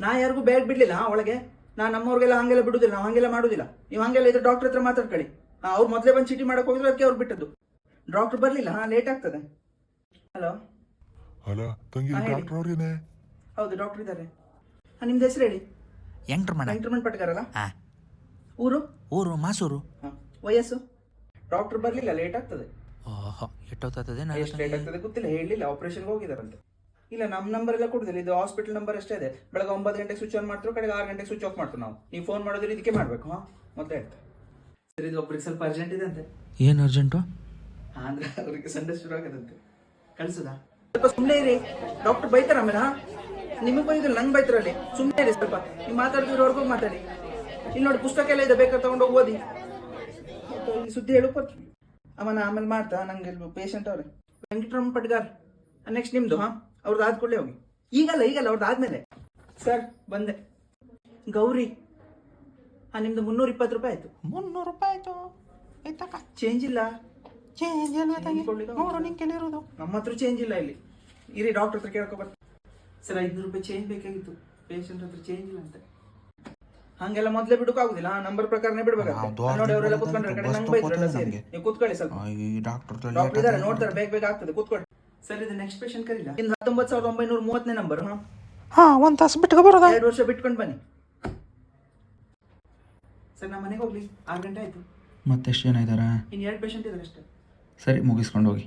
ನಾ ಯಾರಿಗೂ ಬೇಗ ಬಿಡ್ಲಿಲ್ಲ ಒಳಗೆ. ನಮ್ಮವ್ರಿಗೆಲ್ಲ ಹಂಗೆಲ್ಲ ಬಿಡುದಿಲ್ಲ, ನಾವು ಹಂಗೆಲ್ಲ ಮಾಡುದಿಲ್ಲ. ನೀವು ಹಂಗೆಲ್ಲ ಇದ್ರೆ ಡಾಕ್ಟರ್ ಹತ್ರ ಮಾತಾಡ್ಕೊಳ್ಳಿ. ಅವ್ರು ಮೊದಲೇ ಬಂದು ಚೀಟಿ ಮಾಡಕ್ ಹೋಗಿದ್ರು, ಅದಕ್ಕೆ ಅವ್ರು ಬಿಟ್ಟದ್ದು. ಡಾಕ್ಟರ್ ಬರ್ಲಿಲ್ಲ, ಲೇಟ್ ಆಗ್ತದೆ. ಹಲೋ ಹಲೋ ತಂಗಿ, ಡಾಕ್ಟರ್ ಅವ್ರೇನೆ? ಹೌದು, ಡಾಕ್ಟರ್ ಇದ್ದಾರೆ. ನಿಮ್ದು ಹೆಸರು ಹೇಳಿ. ಎಂಟ್ರಮಣ ಪಟ್ಕಾರಲ್ಲ. ಊರು? ಊರು ಮಾಸೂರು. ವಯಸ್ಸು? ಡಾಕ್ಟರ್ ಬರ್ಲಿಲ್ಲ, ಲೇಟ್ ಆಗ್ತದೆ. ಎಷ್ಟೊತ್ತಾಗ್ತದೆ? ಎಷ್ಟು ಲೇಟ್ ಆಗ್ತದೆ ಗೊತ್ತಿಲ್ಲ, ಹೇಳಿಲ್ಲ. ಆಪರೇಷನ್ಗೆ ಹೋಗಿದಾರಂತೆ. ಇಲ್ಲ, ನಮ್ಮ ನಂಬರ್ ಎಲ್ಲ ಕೊಡುದಿಲ್ಲ, ಇದು ಹಾಸ್ಪಿಟಲ್ ನಂಬರ್ ಅಷ್ಟೇ ಇದೆ. ಬೆಳಗ್ಗೆ 9 ಗಂಟೆಗೆ ಸ್ವಿಚ್ ಆನ್ ಮಾಡ್ತೀವಿ, ಕಡೆಗೆ 6 ಗಂಟೆಗೆ ಸ್ವಿಚ್ ಆಫ್ ಮಾಡ್ತೀವಿ ನಾವು. ನೀವು ಫೋನ್ ಮಾಡೋದ್ರೆ ಇದಕ್ಕೆ ಮಾಡ್ಬೇಕು. ಮೊದಲೇ ಹೇಳ್ತಾರೆ ಸರ್, ಇದು ಒಬ್ರಿಗೆ ಸ್ವಲ್ಪ ಅರ್ಜೆಂಟ್ ಇದೆ ಅಂತೆ. ಏನು ಅರ್ಜೆಂಟು? ಅಂದ್ರೆ ಅವ್ರಿಗೆ ಸಂಡೆ ಶುರು ಆಗದಂತೆ. ಕಳ್ಸದಾ? ಸ್ವಲ್ಪ ಸುಮ್ಮನೆ ಇರಿ, ಡಾಕ್ಟರ್ ಬೈತಾರ ಆಮೇಲೆ. ನಿಮಗೆ ಬೈದಿಲ್ಲ, ನಂಗೆ ಬೈತಾರಲ್ಲಿ. ಸುಮ್ಮನೆ ಇರಿ ಸ್ವಲ್ಪ. ನೀವು ಮಾತಾಡ್ತಿರೋರ್ಗೂ ಮಾತಾಡಿ. ಇಲ್ಲಿ ನೋಡಿ, ಪುಸ್ತಕ ಎಲ್ಲ ಇದೆ, ಬೇಕಾದ್ರೆ ತಗೊಂಡೋಗಿ ಓದಿ. ಸುದ್ದಿ ಹೇಳಕ್ ಬರ್ತೀವಿ. ಅವನ ಆಮೇಲೆ ಮಾಡ್ತಾ, ನಂಗೆ ಪೇಷಂಟ್ ಅವ್ರೆ. ವೆಂಕಟರಮಣ ಪಟ್ಗಾರ್. ನೆಕ್ಸ್ಟ್ ನಿಮ್ದು. ಅವ್ರದ್ದು ಆದ ಕೂಡಲೇ ಹೋಗಿ. ಈಗಲ್ಲ ಅವ್ರದ್ದು ಆದ್ಮೇಲೆ. ಸರ್ ಬಂದೆ. ಗೌರಿ. ನಿಮ್ದು 320 ರೂಪಾಯಿ ಆಯ್ತು. 300 ರೂಪಾಯಿ ಆಯ್ತು. ಚೇಂಜ್ ಇಲ್ಲ. ಚೇಂಜ್ ಇರೋದು ನಮ್ಮ ಹತ್ರ ಚೇಂಜ್ ಇಲ್ಲ ಇಲ್ಲಿ. ಇರಿ, ಡಾಕ್ಟರ್ ಹತ್ರ ಕೇಳ್ಕೊ ಬರ್ತೀನಿ. ಸರ್ 500 ರೂಪಾಯಿ ಚೇಂಜ್ ಬೇಕಾಗಿತ್ತು. ಪೇಷಂಟ್ ಹತ್ರ ಚೇಂಜ್ ಇಲ್ಲ ಅಂತ. ಹಂಗೆಲ್ಲ ಮೊದಲೇ ಬಿಡೋಕ್ಕಾಗುದಿಲ್ಲ. ನಂಬರ್ ಪ್ರಕಾರನೇ ಬಿಡ್ಬೇಕಾಗ್ತದೆ. ನೋಡಿ, ಅವರೆಲ್ಲ ಕೂತ್ಕೊಂಡ್ರೆ ಕಡೆ ನಂಗೆ ಬೈದ್ರಲ್ಲ. ಸೇರಿ ನೀವು ಕೂತ್ಕೊಳ್ಳಿ ಸ್ವಲ್ಪ. ಡಾಕ್ಟರ್ ಇದಾರೆ, ನೋಡ್ತಾರೆ, ಬೇಗ ಆಗ್ತದೆ. ಕೂತ್ಕೊಳ್ಳಿ. ಸರ್, ಇದು ನೆಕ್ಸ್ಟ್ ಪೇಷಂಟ್ ಕರೀಲ್ಲ. 19,930ನೇ ನಂಬರ್. ಒಂದು ತಾಸು ಬಿಟ್ಟು ಬರೋದ? 2 ವರ್ಷ ಬಿಟ್ಕೊಂಡು ಬನ್ನಿ. ಸರ್, ನಾ ಮನೆಗೆ ಹೋಗ್ಲಿ, 6 ಗಂಟೆ ಆಯ್ತು. ಮತ್ತೆಷ್ಟು ಜನ ಇದ್ದಾರಾ? ಇನ್ನು 2 ಪೇಷಂಟ್ ಇದ್ದಾರೆ ಅಷ್ಟೇ. ಸರಿ, ಮುಗಿಸ್ಕೊಂಡು ಹೋಗಿ.